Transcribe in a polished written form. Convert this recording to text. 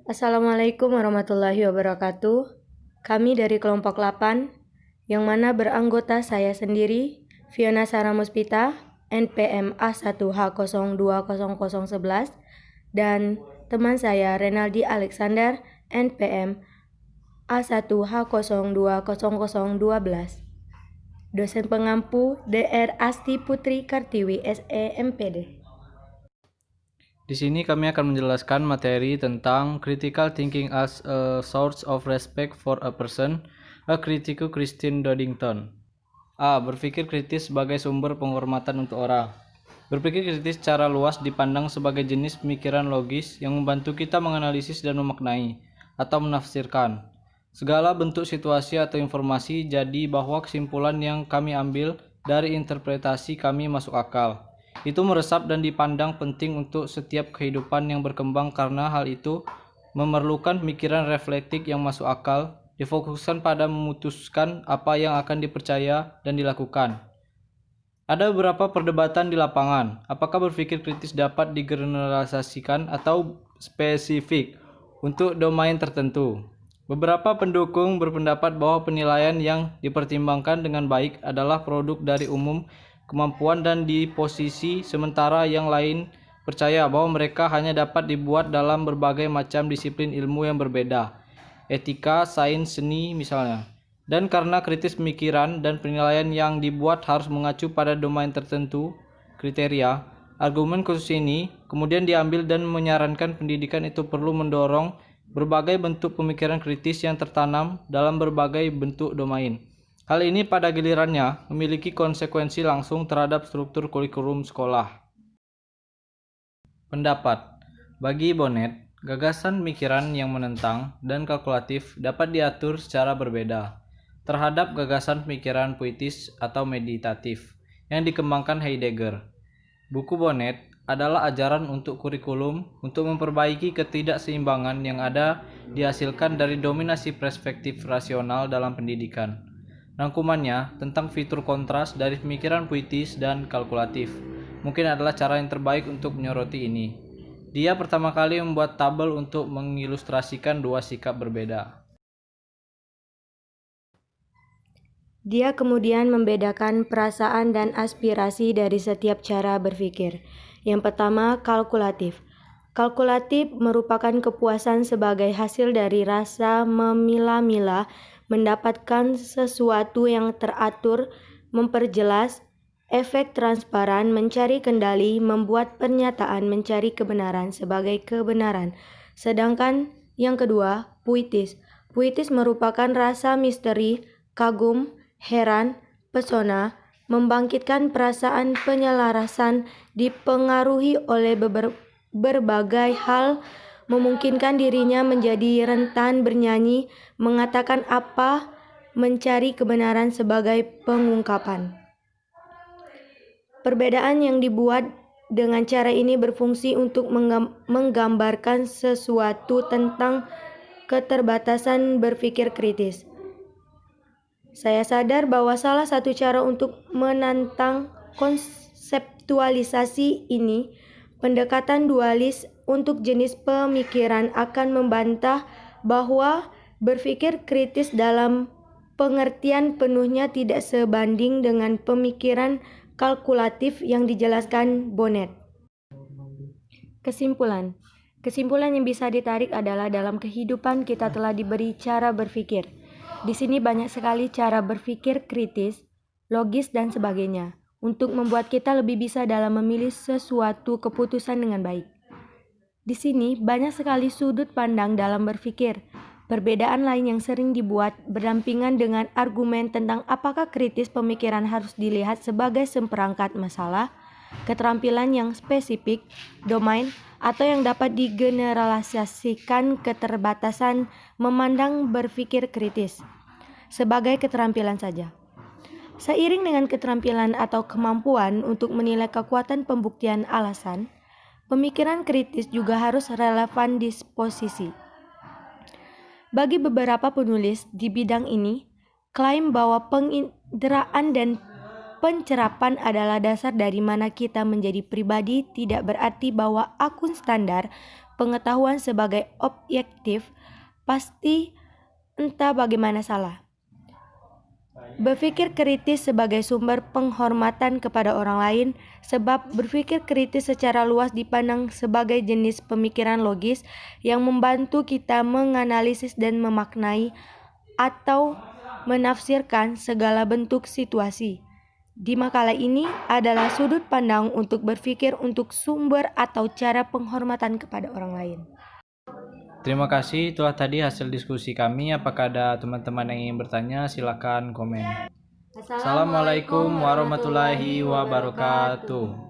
Assalamualaikum warahmatullahi wabarakatuh. Kami dari kelompok 8, yang mana beranggota saya sendiri, Fiona Sara Muspita, NPM A1H020011, dan teman saya Renaldi Alexander, NPM A1H020012. Dosen pengampu Dr. Asti Putri Kartiwi, SE MPD. Di sini kami akan menjelaskan materi tentang critical thinking as a source of respect for a person, a critical Christine Doddington. A. Berpikir kritis sebagai sumber penghormatan untuk orang. Berpikir kritis secara luas dipandang sebagai jenis pemikiran logis yang membantu kita menganalisis dan memaknai, atau menafsirkan segala bentuk situasi atau informasi, jadi bahwa kesimpulan yang kami ambil dari interpretasi kami masuk akal. Itu meresap dan dipandang penting untuk setiap kehidupan yang berkembang karena hal itu memerlukan pemikiran reflektif yang masuk akal, difokuskan pada memutuskan apa yang akan dipercaya dan dilakukan. Ada beberapa perdebatan di lapangan, apakah berpikir kritis dapat digeneralisasikan atau spesifik untuk domain tertentu. Beberapa pendukung berpendapat bahwa penilaian yang dipertimbangkan dengan baik adalah produk dari umum kemampuan dan di posisi sementara yang lain percaya bahwa mereka hanya dapat dibuat dalam berbagai macam disiplin ilmu yang berbeda, etika, sains, seni misalnya. Dan karena kritis pemikiran dan penilaian yang dibuat harus mengacu pada domain tertentu, kriteria, argumen khusus ini kemudian diambil dan menyarankan pendidikan itu perlu mendorong berbagai bentuk pemikiran kritis yang tertanam dalam berbagai bentuk domain. Hal ini pada gilirannya memiliki konsekuensi langsung terhadap struktur kurikulum sekolah. Pendapat. Bagi Bonnet, gagasan pemikiran yang menentang dan kalkulatif dapat diatur secara berbeda terhadap gagasan pemikiran puitis atau meditatif yang dikembangkan Heidegger. Buku Bonnet adalah ajaran untuk kurikulum untuk memperbaiki ketidakseimbangan yang ada dihasilkan dari dominasi perspektif rasional dalam pendidikan. Rangkumannya tentang fitur kontras dari pemikiran puitis dan kalkulatif mungkin adalah cara yang terbaik untuk menyoroti ini. Dia pertama kali membuat tabel untuk mengilustrasikan dua sikap berbeda. Dia kemudian membedakan perasaan dan aspirasi dari setiap cara berpikir. Yang pertama, kalkulatif. Kalkulatif merupakan kepuasan sebagai hasil dari rasa memilah-milah, mendapatkan sesuatu yang teratur, memperjelas, efek transparan, mencari kendali, membuat pernyataan, mencari kebenaran sebagai kebenaran. Sedangkan yang kedua, puitis. Puitis merupakan rasa misteri, kagum, heran, pesona, membangkitkan perasaan penyelarasan, dipengaruhi oleh berbagai hal, memungkinkan dirinya menjadi rentan bernyanyi, mengatakan apa, mencari kebenaran sebagai pengungkapan. Perbedaan yang dibuat dengan cara ini berfungsi untuk menggambarkan sesuatu tentang keterbatasan berpikir kritis. Saya sadar bahwa salah satu cara untuk menantang konseptualisasi ini, pendekatan dualis untuk jenis pemikiran akan membantah bahwa berpikir kritis dalam pengertian penuhnya tidak sebanding dengan pemikiran kalkulatif yang dijelaskan Bonnet. Kesimpulan yang bisa ditarik adalah dalam kehidupan kita telah diberi cara berpikir. Di sini banyak sekali cara berpikir kritis, logis, dan sebagainya untuk membuat kita lebih bisa dalam memilih sesuatu keputusan dengan baik. Di sini banyak sekali sudut pandang dalam berpikir. Perbedaan lain yang sering dibuat berdampingan dengan argumen tentang apakah kritis pemikiran harus dilihat sebagai seperangkat masalah, keterampilan yang spesifik, domain, atau yang dapat digeneralisasikan keterbatasan memandang berpikir kritis sebagai keterampilan saja. Seiring dengan keterampilan atau kemampuan untuk menilai kekuatan pembuktian alasan, pemikiran kritis juga harus relevan disposisi. Bagi beberapa penulis di bidang ini, klaim bahwa penginderaan dan pencerapan adalah dasar dari mana kita menjadi pribadi tidak berarti bahwa akun standar pengetahuan sebagai objektif pasti entah bagaimana salah. Berpikir kritis sebagai sumber penghormatan kepada orang lain, sebab berpikir kritis secara luas dipandang sebagai jenis pemikiran logis yang membantu kita menganalisis dan memaknai atau menafsirkan segala bentuk situasi. Di makalah ini adalah sudut pandang untuk berpikir untuk sumber atau cara penghormatan kepada orang lain. Terima kasih, itulah tadi hasil diskusi kami. Apakah ada teman-teman yang ingin bertanya? Silakan komen. Assalamualaikum warahmatullahi wabarakatuh.